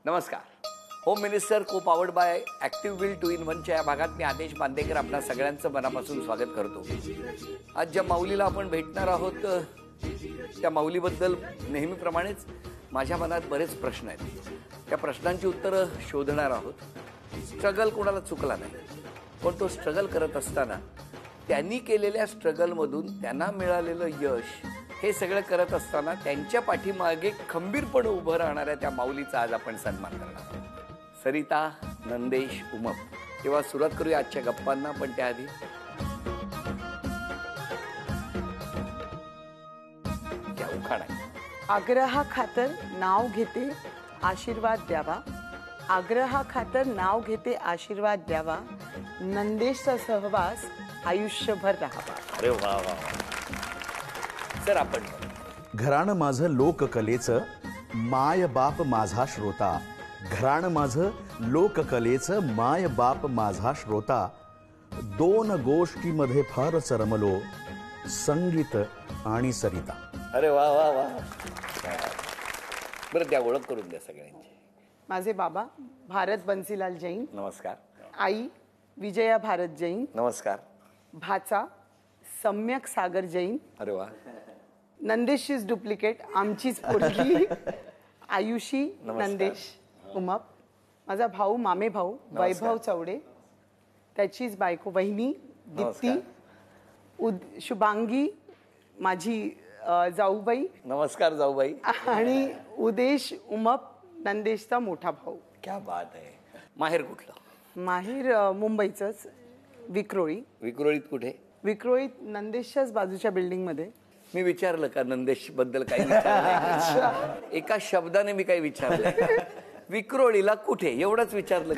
नमस्कार. Home minister को powered by active will 2 in 1च्या या भागात मी आदेश बांदेकर आपल्या सगळ्यांचं मनापासून स्वागत करतो. आज ज्या माऊलीला आपण भेटणार आहोत त्या माऊलीबद्दल नेहमीप्रमाणेच माझ्या मनात बरेच प्रश्न आहेत. त्या प्रश्नांची उत्तरं शोधणार आहोत. स्ट्रगल कोणाला चुकला नाही, पण तो स्ट्रगल करत असताना त्यांनी केलेल्या स्ट्रगलमधून त्यांना मिळालेलं यश, हे सगळं करत असताना त्यांच्या पाठीमागे खंबीरपणे उभं राहणाऱ्या त्या माऊलीचा आज आपण सन्मान करणार आहोत. सरिता नंदेश उमप. तेव्हा सुरुवात करूया आजच्या गप्पांना, पण त्याआधी क्या उखाणा आहे. आग्रहाखातर नाव घेते आशीर्वाद द्यावा, आग्रहाखातर नाव घेते आशीर्वाद द्यावा, नंदेशचा सहवास आयुष्यभर राहावा. अरे वा वा. सर आपण घराणं माझं लोककलेचं, माय बाप माझा श्रोता. घराणं माझं लोककलेचं, माय बाप माझा श्रोता. दोन गोष्टीमध्ये फारच रमलो, संगीत आणि सरिता. अरे वा वा वा. बरं त्या ओळख करून द्या सगळ्यांची. माझे बाबा भारत बन्सीलाल जैन. नमस्कार. आई विजया भारत जैन. नमस्कार. भाचा सम्यक सागर जैन. अरे वा. नंदेशचीच डुप्लिकेट आमचीच पोरगी आयुषी नंदेश उमप. माझा भाऊ मामे भाऊ वैभव चौडे, त्याचीच बायको वहिनी दीप्ती. शुभांगी माझी जाऊबाई. नमस्कार जाऊबाई. आणि उदेश उमप नंदेशचा मोठा भाऊ. क्या बात आहे. माहेर कुठलं? माहेर मुंबईचंच, विक्रोळी. विक्रोळीत कुठे? विक्रोळीत नंदेशच्याच बाजूच्या बिल्डिंग मध्ये. मी विचारलं का नंदेश बद्दल काही विचारलं? एका शब्दाने मी काही विचारलं. विक्रोळीला कुठे एवढंच विचारलं.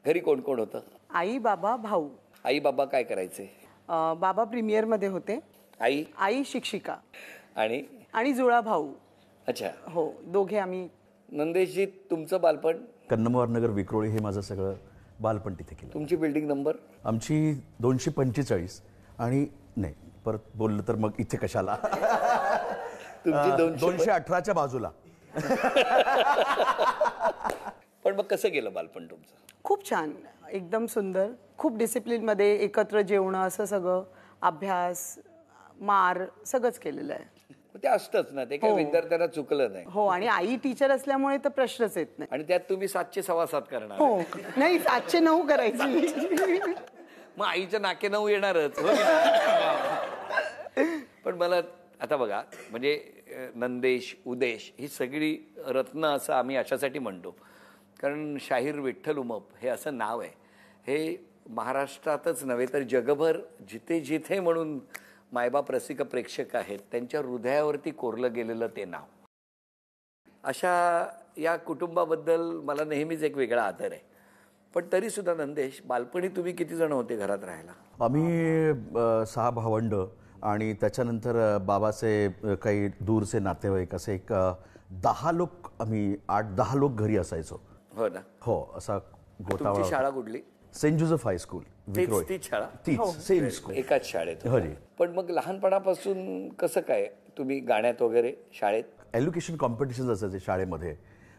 घरी कोण कोण होतं? आई बाबा भाऊ. आई बाबा काय करायचे? बाबा प्रीमियर मध्ये होते. आई? आई शिक्षिका. आणि जुळा भाऊ. अच्छा. हो, दोघे आम्ही. नंदेशजी तुमचं बालपण? कन्नमवार नगर विक्रोळी हे माझं सगळं बालपण तिथे केलं. तुमची बिल्डिंग नंबर? आमची 245. आणि नाही परत बोललं तर मग इथे कशाला. तुमची 218च्या बाजूला. पण मग कसं गेलं बालपण तुमचं? खूप छान, एकदम सुंदर. खूप डिसिप्लिन मध्ये एकत्र जेवणं, असं सगळं, अभ्यास, मार सगळंच केलेलं आहे. ते असतंच ना, ते काही विद्यार्थ्यांना चुकलं नाही. हो, आणि आई टीचर असल्यामुळे तर प्रश्नच येत नाही. आणि त्यात तुम्ही 700 सव्वा 7 करणार. हो, नाही 709 करायची. मग आईच्या नाके 9 येणारच. पण मला आता बघा, म्हणजे नंदेश उदेश ही सगळी रत्न असं आम्ही अशासाठी म्हणतो कारण शाहीर विठ्ठल उमप हे असं नाव आहे. हे महाराष्ट्रातच नव्हे तर जगभर जिथे जिथे म्हणून मायबाप रसिक प्रेक्षक आहेत त्यांच्या हृदयावरती कोरलं गेलेलं ते नाव. अशा या कुटुंबाबद्दल मला नेहमीच एक वेगळा आदर आहे. पण तरी सुद्धा नंदेश, बालपणी तुम्ही किती जण होते घरात राहायला? आम्ही 6 भावंड आणि त्याच्यानंतर बाबाचे काही दूरचे नातेवाईक असे एक 10 लोक, आम्ही 8-10 लोक घरी असायचो. हो ना. हो, असा गोतावळा. तुमची शाळा कुठली? Saint Joseph high school Vikhroli. तीच शाळा? तीच, सेम स्कूल, एकाच शाळेत. हो. पण मग लहानपणापासून कसं काय तुम्ही गाण्यात वगैरे शाळेत? एज्युकेशन कॉम्पिटिशन असायचे शाळेमध्ये.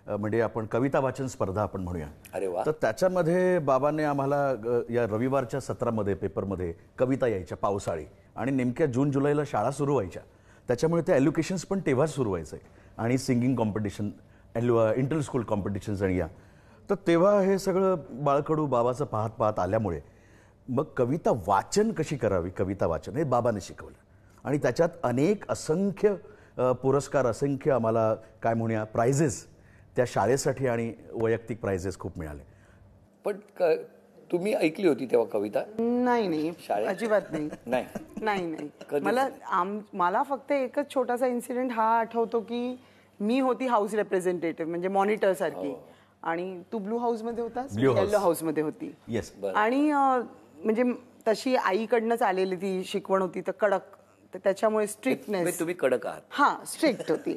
म्हणजे आपण कविता वाचन स्पर्धा आपण म्हणूया. अरे वा. तर त्याच्यामध्ये बाबांनी आम्हाला या रविवारच्या सत्रामध्ये पेपरमध्ये कविता यायच्या पावसाळी, आणि नेमक्या जून जुलैला शाळा सुरू व्हायच्या. त्याच्यामुळे ते एज्युकेशन्स पण तेव्हाच सुरू व्हायचे. आणि singing competition, inter school competitions आणि या. तर तेव्हा हे सगळं बाळकडू बाबाचं पाहत पाहत आल्यामुळे मग कविता वाचन कशी करावी, कविता वाचन हे बाबाने शिकवलं. आणि त्याच्यात अनेक असंख्य पुरस्कार, असंख्य आम्हाला काय म्हणूया प्राइजेस त्या शाळेसाठी आणि वैयक्तिक प्राइजेस खूप मिळाले. पण तुम्ही ऐकली होती तेव्हा कविता? नाही, अजिबात नाही. नाही. मला फक्त एकच छोटासा इन्सिडेंट हा आठवतो की मी होती हाऊस रिप्रेझेंटेटिव्ह, म्हणजे मॉनिटर सारखी. आणि तू ब्लू हाऊस मध्ये होतास? येलो हाऊस मध्ये होती. येस. आणि म्हणजे तशी आईकडनंच आलेली ती शिकवण होती, तर कडक, तर त्याच्यामुळे स्ट्रिक्टनेस. तुम्ही कडक आहात? हा, स्ट्रिक्ट होती.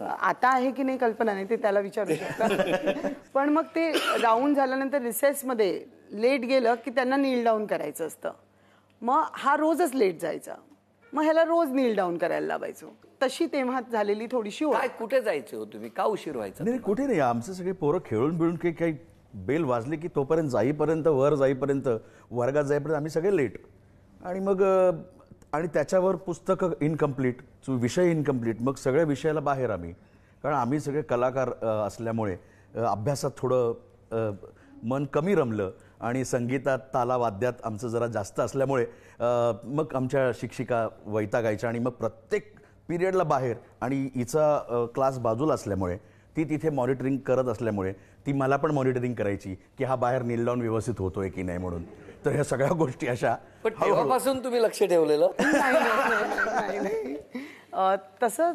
आता आहे की नाही कल्पना नाही, ते त्याला विचारू शकता. पण मग ते राऊंड झाल्यानंतर रिसेसमध्ये लेट गेलं की त्यांना नील डाऊन करायचं असतं. मग हा रोजच लेट जायचा. मग ह्याला रोज नील डाऊन करायला लावायचो. तशी तेव्हा झालेली थोडीशी ओळख. काय कुठे जायचे हो तुम्ही, का उशीर व्हायचा? नाही कुठे नाही, आमचे सगळे पोरं खेळून बिळून काही बेल वाजली की तोपर्यंत जाईपर्यंत, वर जाईपर्यंत, वर्गात जाईपर्यंत आम्ही सगळे लेट. आणि मग आणि त्याच्यावर पुस्तकं इनकम्प्लीट, विषय इनकम्प्लीट, मग सगळ्या विषयाला बाहेर आम्ही. कारण आम्ही सगळे कलाकार असल्यामुळे अभ्यासात थोडं मन कमी रमलं आणि संगीतात तालावाद्यात आमचं जरा जास्त असल्यामुळे मग आमच्या शिक्षिका वैतागायच्या आणि मग प्रत्येक पिरियडला बाहेर. आणि हिचा क्लास बाजूला असल्यामुळे ती तिथे मॉनिटरिंग करत असल्यामुळे ती मला पण मॉनिटरिंग करायची की हा बाहेर नील डाऊन व्यवस्थित होतोय की नाही म्हणून. तर ह्या सगळ्या गोष्टी अशा. पण तेव्हापासून तुम्ही लक्ष ठेवलेलं? नाही. तसं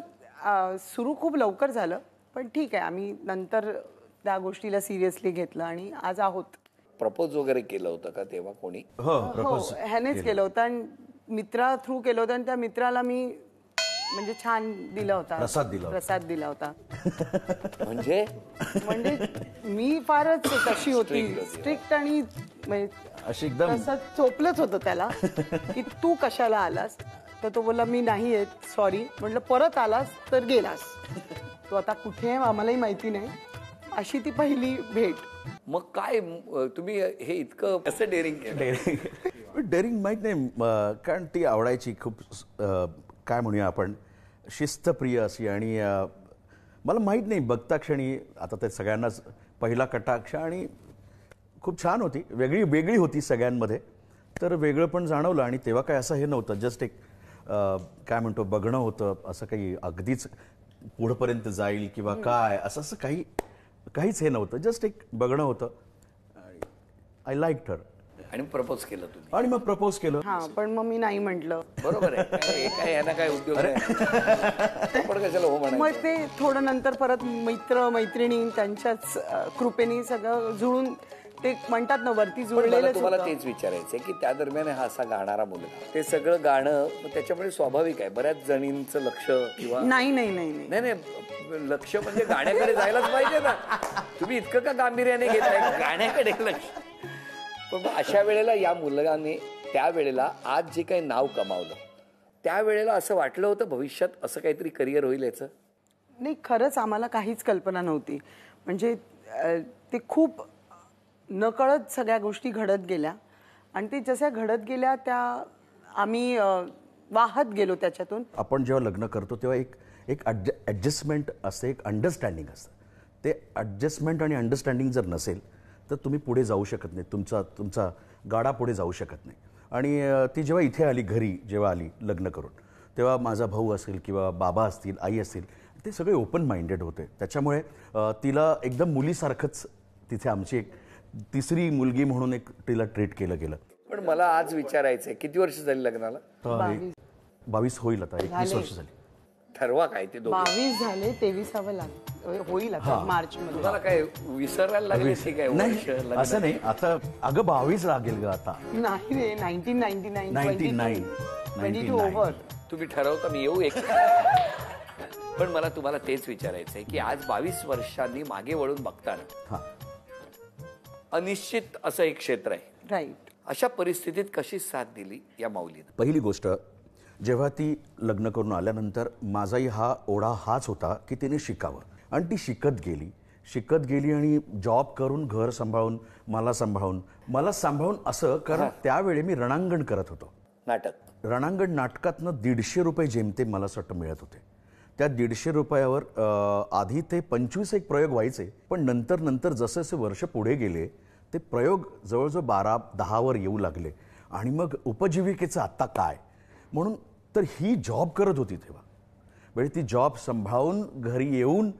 सुरू खूप लवकर झालं, पण ठीक आहे, आम्ही नंतर त्या गोष्टीला सिरियसली घेतलं आणि आज आहोत. प्रपोज वगैरे केलं होतं का तेव्हा कोणी? हो, ह्यानेच केलं होतं आणि मित्रा थ्रू केलं होतं. आणि त्या मित्राला मी म्हणजे छान दिला होता, प्रसाद दिला होता. म्हणजे मी फारच कशी होती, स्ट्रिक्ट, आणि अशी एकदम तसं चोपलंच होतं त्याला की तू कशाला आलास. तर तो बोलला मी नाही येत, सॉरी. म्हटलं परत आलास तर गेलास. तो आता कुठे आहे आम्हालाही माहिती नाही. अशी ती पहिली भेट. मग काय तुम्ही हे इतकं कसं डेअरिंग केलं? डेअरिंग माहीत नाही, कारण ती आवडायची खूप. काय म्हणूया आपण, शिस्तप्रिय अशी. आणि मला माहीत नाही, बघता क्षणी आता ते सगळ्यांनाच पहिला कटाक्ष. आणि खूप छान होती, वेगळी होती सगळ्यांमध्ये. तर वेगळं पण जाणवलं. आणि तेव्हा काय असं हे नव्हतं, जस्ट एक काय म्हणतो बघणं होतं. असं काही अगदीच पुढपर्यंत जाईल किंवा काय असं काहीच हे नव्हतं. जस्ट एक बघणं होतं. आय लाईक्ड हर. आणि प्रपोज केलं तुम्ही? आणि मग प्रपोज केलं. हा, पण मग मी नाही म्हटलं. बरोबर आहे, काय यांना काय उद्योग आहे, पण कशाला हो म्हणायचं. मग ते थोडं नंतर परत मैत्रिणी त्यांच्याच कृपेने सगळं जुळून ते म्हणतात ना वरती जुळलेलं. तुम्हाला तेच विचारायचंय की त्या दरम्यान हा असा गाणारा मुलगा, ते सगळं गाणं त्याच्यामुळे स्वाभाविक आहे. बऱ्याच जणींचं लक्ष किंवा नाही लक्ष म्हणजे गाण्याकडे जायलाच पाहिजे ना. तुम्ही इतकं का गांभीर्याने घेताय गाण्याकडे लक्ष? पण अशा वेळेला या मुलगाने त्यावेळेला आज जे काही नाव कमावलं, त्यावेळेला असं वाटलं होतं भविष्यात असं काहीतरी करिअर होईल याचं? नाही, खरंच आम्हाला काहीच कल्पना नव्हती. म्हणजे ते खूप नकळत सगळ्या गोष्टी घडत गेल्या. आणि ते जशा घडत गेल्या त्या आम्ही वाहत गेलो त्याच्यातून. आपण जेव्हा लग्न करतो तेव्हा एक ॲडजस्टमेंट असते, एक अंडरस्टँडिंग असतं. ते ॲडजस्टमेंट आणि अंडरस्टँडिंग जर नसेल तर तुम्ही पुढे जाऊ शकत नाही, तुमचा गाडा पुढे जाऊ शकत नाही. आणि ती जेव्हा इथे आली, घरी जेव्हा आली लग्न करून, तेव्हा माझा भाऊ असेल किंवा बाबा असतील, आई असतील, ते सगळे ओपन माइंडेड होते. त्याच्यामुळे तिला एकदम मुलीसारखंच तिथे आमची एक तिसरी मुलगी म्हणून एक तिला ट्रीट केलं गेलं. पण मला आज विचारायचंय, किती वर्ष झाली लग्नाला? 22 होईल आता, 21 वर्ष झाली. ठरवा काय ते 22 झाले, 23वा होईल आता मार्च मध्ये. तुम्हाला काय विसरायला लागले काय? नाही असं नाही, आता अगं 22 लागेल ग आता. नाही रे, 1999 22 ओव्हर. तुम्ही ठरवता मी येऊ एक. पण मला तुम्हाला तेच विचारायचंय की आज 22 वर्षांनी मागे वळून बघताना अनिश्चित असं एक क्षेत्र आहे, राईट. अशा परिस्थितीत कशी साथ दिली या माऊलीनं? पहिली गोष्ट, जेव्हा ती लग्न करून आल्यानंतर माझाही हा ओढा हाच होता की तिने शिकावं. आणि ती शिकत गेली आणि जॉब करून घर सांभाळून मला सांभाळून असं. कारण त्यावेळी मी रणांगण करत होतो, नाटक. रणांगण नाटकातनं 150 रुपये जेमतेम मला असं मिळत होते. त्या 150 रुपयावर आधी ते 25 एक प्रयोग व्हायचे, पण नंतर जसे वर्ष पुढे गेले ते प्रयोग जवळजवळ 12-10 वर येऊ लागले. आणि मग उपजीविकेचं आत्ता काय म्हणून, तर ही जॉब करत होती तेव्हा. म्हणजे ती जॉब सांभाळून घरी येऊन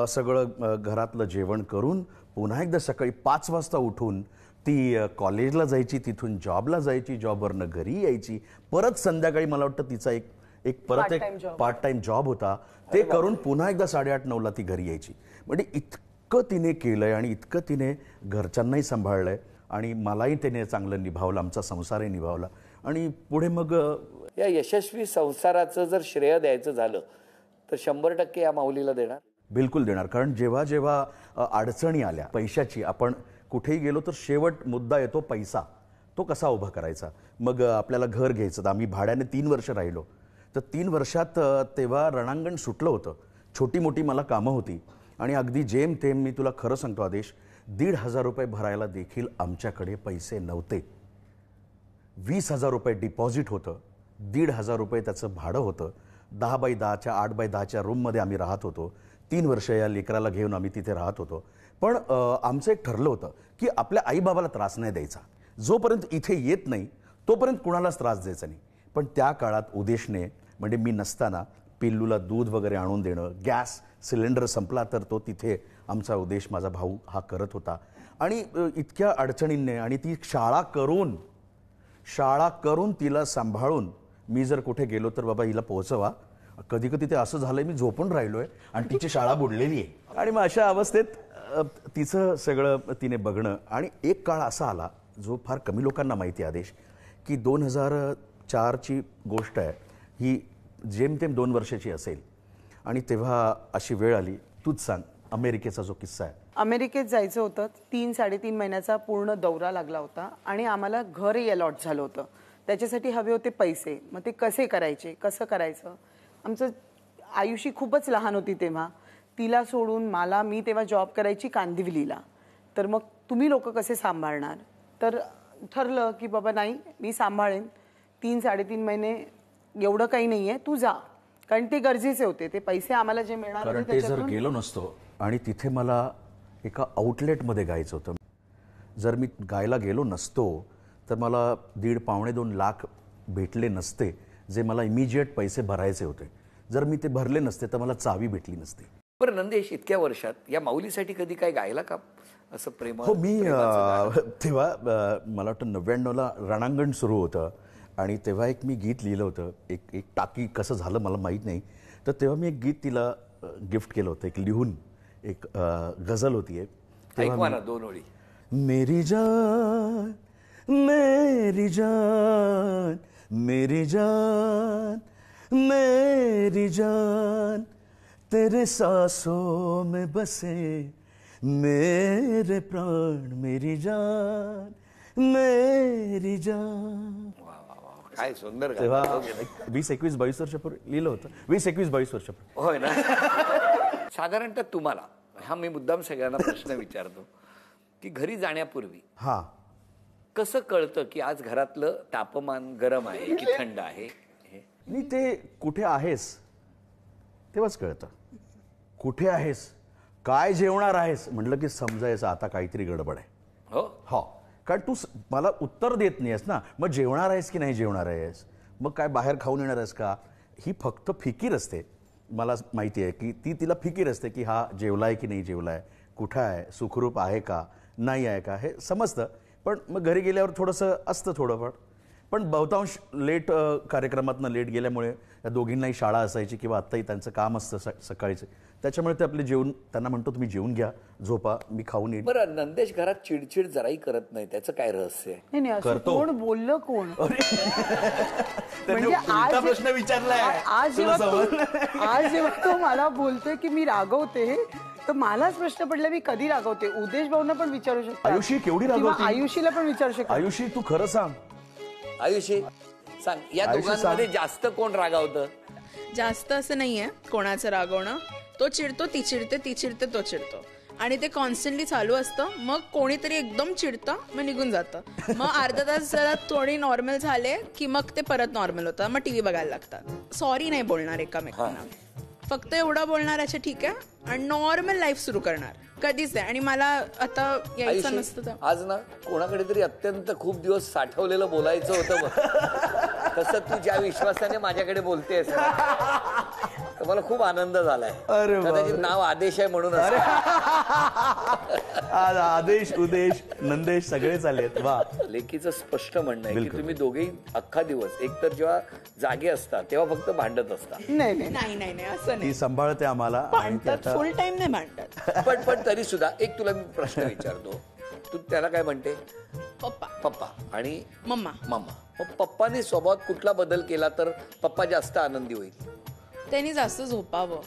सगळं घरातलं जेवण करून पुन्हा एकदा सकाळी 5 वाजता उठून ती कॉलेजला जायची, तिथून जॉबला जायची, जॉबवरनं घरी यायची, परत संध्याकाळी मला वाटतं तिचा एक परत एक पार्ट टाइम जॉब होता, ते करून पुन्हा एकदा 8:30-9ला ती घरी यायची. म्हणजे इतकं तिने केलंय आणि इतकं तिने घरच्यांनाही सांभाळलंय आणि मलाही तिने चांगलं निभावलं, आमचा संसारही निभावला. आणि पुढे मग या यशस्वी संसाराचं जर श्रेय द्यायचं झालं तर 100% या माऊलीला देणार? बिलकुल देणार. कारण जेव्हा जेव्हा अडचणी आल्या पैशाची, आपण कुठेही गेलो तर शेवट मुद्दा येतो पैसा. तो कसा उभा करायचा. मग आपल्याला घर घ्यायचं, तर आम्ही भाड्याने 3 वर्ष राहिलो. तर 3 वर्षात तेव्हा रणांगण सुटलं होतं, छोटी मोठी मला कामं होती आणि अगदी जेमतेम मी तुला खरं सांगतो आदेश, 1,500 रुपये भरायला देखील आमच्याकडे पैसे नव्हते. 20,000 रुपये डिपॉझिट होतं, 1,500 रुपये त्याचं भाडं होतं. 10x10च्या 8x10च्या रूममध्ये आम्ही राहत होतो. 3 वर्ष या लेकराला घेऊन आम्ही तिथे राहत होतो. पण आमचं एक ठरलं होतं की आपल्या आईबाबाला त्रास नाही द्यायचा. जोपर्यंत इथे येत नाही तोपर्यंत कुणालाच त्रास द्यायचा नाही. पण त्या काळात उदेशने, म्हणजे मी नसताना, पिल्लूला दूध वगैरे आणून देणं, गॅस सिलेंडर संपला तर तो तिथे आमचा उदेश, माझा भाऊ, हा करत होता. आणि इतक्या अडचणींनी, आणि ती शाळा करून तिला सांभाळून मी जर कुठे गेलो तर बाबा हिला पोहोचवा. कधी कधी ते असं झालंय मी झोपून राहिलोय आणि तिची शाळा बुडलेली आहे. आणि मग अशा अवस्थेत तिचं सगळं तिने बघणं. आणि एक काळ असा आला जो फार कमी लोकांना माहिती आहे आदेश, की 2004ची गोष्ट आहे ही, जेमतेम 2 वर्षाची असेल. आणि तेव्हा अशी वेळ आली, तूच सांग, अमेरिकेचा जो किस्सा आहे. अमेरिकेत जायचं होतं. 3-3.5 महिन्याचा पूर्ण दौरा लागला होता आणि आम्हाला घरही अलॉट झालं होतं. त्याच्यासाठी हवे होते पैसे. मग ते कसे करायचे, कसं करायचं. आमचं आयुषी खूपच लहान होती तेव्हा. तिला सोडून मी तेव्हा जॉब करायची कांदिवलीला. तर मग तुम्ही लोक कसे सांभाळणार. तर ठरलं की बाबा नाही, मी सांभाळेन. 3-3.5 महिने एवढं काही नाही आहे, तू जा. कारण ते गरजेचे होते, ते पैसे आम्हाला जे मिळणार कारण ते जर गेलो नसतो आणि तिथे मला एका आउटलेटमध्ये गायचं होतं, जर मी गायला गेलो नसतो तर मला 1.5-2 लाख भेटले नसते, जे मला इमिजिएट पैसे भरायचे होते. जर मी ते भरले नसते तर मला चावी भेटली नसती. बरं नंदेश, इतक्या वर्षात या माऊलीसाठी कधी काय गायला का असं प्रेम? हो, मी तेव्हा मला वाटतं 99ला रणांगण सुरू होतं आणि तेव्हा एक मी गीत लिहिलं होतं. एक टाकी कसं झालं मला माहीत नाही. तर तेव्हा मी एक गीत तिला गिफ्ट केलं होतं, एक लिहून, एक गझल होती एक. ऐकवा ना 2 ओळी. मेरी जान मेरी जान मेरी जान मेरी जान, तेरे सांसों में बसे मेरे प्राण, मेरी जान मेरी जान. काय सुंदर. तेव्हा 20-21-22 वर्षापूर्वी लिहिलं होतं. 20-21-22 वर्षापूर्वी. होय ना. साधारणतः तुम्हाला हा मी मुद्दाम सगळ्यांना प्रश्न विचारतो की घरी जाण्यापूर्वी हा कसं कळतं की आज घरातलं तापमान गरम आहे की थंड आहे. आणि ते कुठे आहेस तेव्हाच कळतं. कुठे आहेस, काय जेवणार आहेस म्हटलं की समजायचं आता काहीतरी गडबड आहे. हो, कारण तू मला उत्तर देत नाहीस ना. मग जेवणार आहेस की नाही जेवणार आहेस, मग काय बाहेर खाऊन येणार आहेस का, ही फक्त फिकीर असते. मला माहिती आहे की ती तिला फिकीर असते की हा जेवलाय की नाही जेवलाय, कुठं आहे, सुखरूप आहे का नाही आहे का, हे समजतं. पण मग घरी गेल्यावर थोडंसं असतं थोडंफार. पण बहुतांश लेट कार्यक्रमातनं लेट गेल्यामुळे या दोघींनाही शाळा असायची किंवा आत्ताही त्यांचं काम असतं सकाळीचं, त्याच्यामुळे ते आपले जेवून, त्यांना म्हणतो तुम्ही जेवून घ्या, झोपा, मी खाऊन येईन. बरं नंदेश घरात चिडचिड जराही करत नाही, त्याचं काय रहस्य आहे? नाही, करतो. कोण बोललं, कोण म्हणजे आज प्रश्न विचारलाय. आज जेव्हा तो मला बोलतोय की मी रागवते, तर मलाच प्रश्न पडला मी कधी रागवते. उदेश भाऊंना पण विचारू शकतो, आयुषी केवढी रागवते, आयुषीला पण विचारू शकतो. आयुषी तू खरं सांग. आयुषी सांग, या दोघांमध्ये जास्त कोण रागावतं? जास्त असं नाहीये कोणाचं रागवणं. तो चिडतो, ती चिडते, ती चिडते, तो चिडतो, आणि ते कॉन्स्टंटली चालू असतं. मग कोणीतरी एकदम चिडतं, मग निघून जातं. मग अर्धा तास जरा थोडी नॉर्मल झाले की मग ते परत नॉर्मल होतं. मग टीव्ही बघायला लागतात. सॉरी नाही बोलणार एकामेकांना, फक्त एवढं बोलणार, अच्छा ठीक आहे, आणि नॉर्मल लाईफ सुरू करणार. कधीच आहे. आणि मला आता यायचं नसतं. आज ना कोणाकडे तरी अत्यंत खूप दिवस साठवलेलं बोलायचं होतं बघ, तसं तू ज्या विश्वासाने माझ्याकडे बोलतेस तर मला खूप आनंद झालाय. कदाचित नाव आदेश आहे म्हणून. आदेश, उदेश, नंदेश सगळेच आलेत. वा. लेकीचं स्पष्ट म्हणणं आहे की तुम्ही दोघेही अख्खा दिवस, एकतर जेव्हा जागे असतात तेव्हा फक्त भांडत असतात. नाही नाही नाही नाही असं ती नाही. सांभाळते आम्हाला. भांडतात, फुल टाइम नाही भांडतात. पण तरी सुद्धा एक तुला मी प्रश्न विचारतो, तू त्याला काय म्हणते? पप्पा. पप्पा आणि मम्मा. मम्मा. मग पप्पाने स्वभावात कुठला बदल केला तर पप्पा जास्त आनंदी होईल? त्यांनी जास्त झोपावं.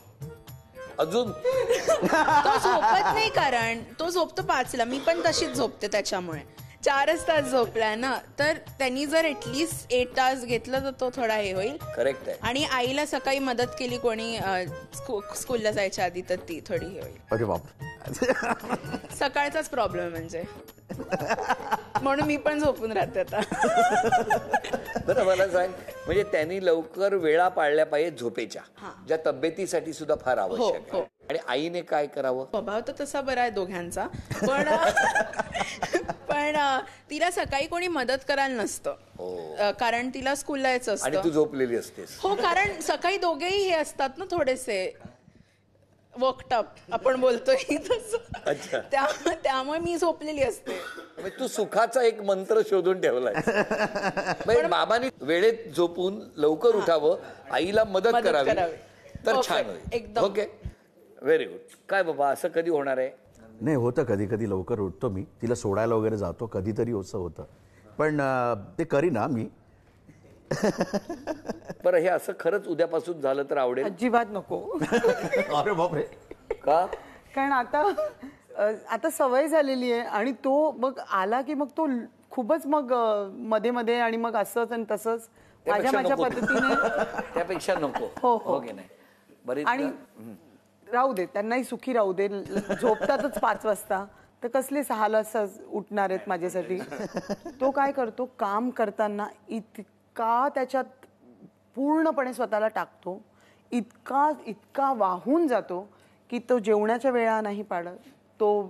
अजून तो झोपत नाही, कारण तो झोपतो 5ला, मी पण तशीच झोपते. त्याच्यामुळे 4च तास झोपलाय ना, तर त्यांनी जर ऍटलीस्ट 8 तास घेतलं तर तो थोडा हे होईल. करेक्ट आहे. आणि आईला सकाळी मदत केली कोणी स्कूलला जायच्या आधी, तर ती थोडी हे होईल. अरे बाप. सकाळचाच प्रॉब्लेम म्हणजे, म्हणून मी पण झोपून राहते आता. बरं मला सांग, म्हणजे त्यांनी लवकर वेळा पाळल्या पाहिजे झोपेच्या, ज्या तब्येतीसाठी सुद्धा फार आवश्यक आहे. आणि आईने काय करावं? स्वभाव तर तसा बरा आहे दोघांचा, पण तिला सकाळी कोणी मदत करायला नसतं, कारण तिला स्कूलला यायचं आणि असतं. तू झोपलेली असतेस. हो, कारण सकाळी दोघेही हे असतात ना थोडेसे वर्कटअप, आपण बोलतोय तसं. त्यामुळे मी झोपलेली असते. तू सुखाचा एक मंत्र शोधून ठेवलाय. बाबांनी वेळेत झोपून लवकर उठावं, आईला मदत करावी, तर छान होईल. एकदम. Okay, very good. काय बाबा, असं कधी होणार आहे? नाही, होतं कधी कधी लवकर उठतो मी, तिला सोडायला वगैरे जातो, कधीतरी असं होतं, पण ते करीना मी. बरं, हे असं खरंच उद्यापासून झालं तर आवडेल? अजिबात नको. अरे बापरे. का? कारण आता सवय झालेली आहे, आणि तो मग आला की मग तो खूपच मग मध्ये मध्ये, आणि मग असंच आणि तसंच माझ्या पद्धतीने. त्यापेक्षा नको. हो. ओके. नाही बरी. आणि राहू दे, त्यांनाही सुखी राहू दे. झोपतातच 5 वाजता, तर कसले 6ला उठणार आहेत माझ्यासाठी. तो काय करतो, काम करताना इतका त्याच्यात पूर्णपणे स्वतःला टाकतो, इतका वाहून जातो की तो जेवणाच्या वेळा नाही पाडत. तो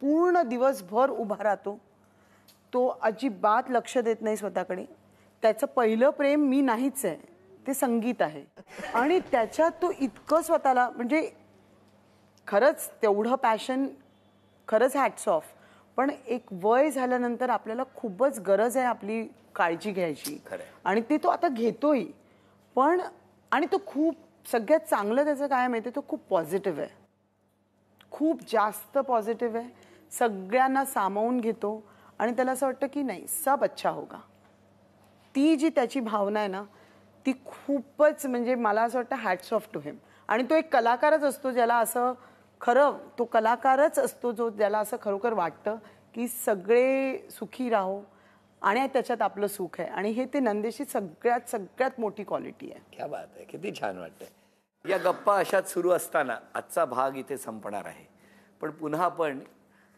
पूर्ण दिवसभर उभा राहतो. तो अजिबात लक्ष देत नाही स्वतःकडे. त्याचं पहिलं प्रेम मी नाहीच आहे, ते संगीत आहे. आणि त्याच्यात तो इतकं स्वतःला, म्हणजे खरंच तेवढं पॅशन, खरंच हॅट्स ऑफ. पण एक वय झाल्यानंतर आपल्याला खूपच गरज आहे आपली काळजी घ्यायची, आणि ते तो आता घेतोय. पण आणि तो खूप, सगळ्यात चांगलं त्याचं काय माहिती, तो खूप पॉझिटिव्ह आहे, खूप जास्त पॉझिटिव्ह आहे. सगळ्यांना सामावून घेतो, आणि त्याला असं वाटतं की नाही, सब अच्छा होगा. ती जी त्याची भावना आहे ना, ती खूपच, म्हणजे मला असं वाटतं हॅट्स ऑफ टू हिम. आणि तो एक कलाकारच असतो ज्याला असं, खरं तो कलाकारच असतो जो ज्याला असं खरोखर वाटतं की सगळे सुखी राहो, आणि त्याच्यात आपलं सुख आहे. आणि हे ते नंदेशी सगळ्यात मोठी क्वालिटी आहे. क्या बात आहे, किती छान वाटतंय. या गप्पा अशाच सुरू असताना आजचा भाग इथे संपणार आहे, पण पुन्हा आपण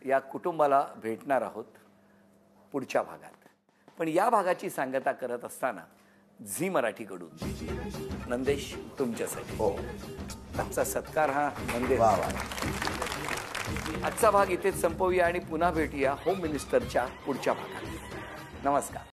या कुटुंबाला भेटणार आहोत पुढच्या भागात. पण या भागाची सांगता करत असताना झी मराठीकडून नंदेश तुमच्यासाठी. हो, आजचा सत्कार हा नंदेश. आजचा भाग इथेच संपवूया आणि पुन्हा भेटूया होम मिनिस्टरच्या पुढच्या भागात. नमस्कार.